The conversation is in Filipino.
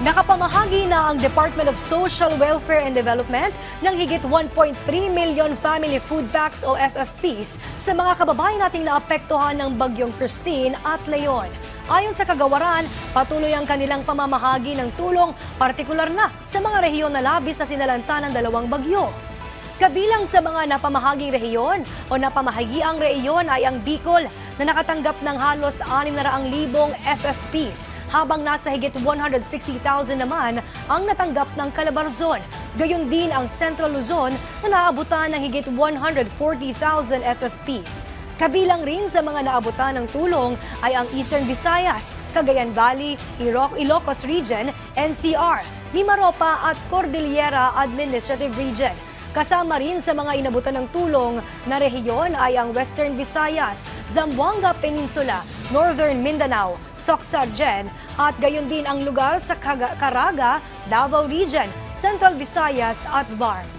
Nakapamahagi na ang Department of Social Welfare and Development ng higit 1.3 million family food packs o FFPs sa mga kababayan nating naapektuhan ng bagyong Christine at Leon. Ayon sa kagawaran, patuloy ang kanilang pamamahagi ng tulong, partikular na sa mga rehiyon na labis na sinalanta ng dalawang bagyo. Kabilang sa mga napamahaging rehiyon o napamahagiang rehiyon ay ang Bicol na nakatanggap ng halos 600,000 FFPs, habang nasa higit 160,000 naman ang natanggap ng Calabarzon. Gayon din ang Central Luzon na naabutan ng higit 140,000 FFPs. Kabilang rin sa mga naabutan ng tulong ay ang Eastern Visayas, Cagayan Valley, Ilocos Region, NCR, Mimaropa at Cordillera Administrative Region. Kasama rin sa mga inabutan ng tulong na rehiyon ay ang Western Visayas, Zamboanga Peninsula, Northern Mindanao, Socsagen at gayon din ang lugar sa Caraga, Davao Region, Central Visayas at Var.